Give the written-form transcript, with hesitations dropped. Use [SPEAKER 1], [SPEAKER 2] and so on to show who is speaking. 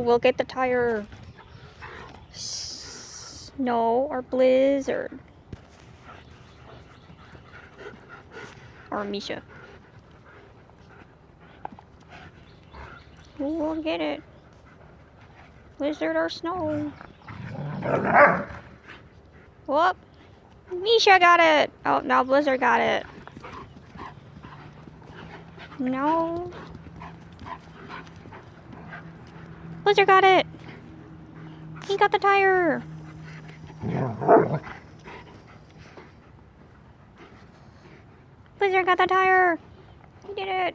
[SPEAKER 1] we'll get the tire. Snow or Blizzard. Or Misha. We'll get it. Blizzard or Snow. Whoop! Misha got it! Oh, now Blizzard got it. No. Blizzard got it! He got the tire! Blizzard got the tire! He did it!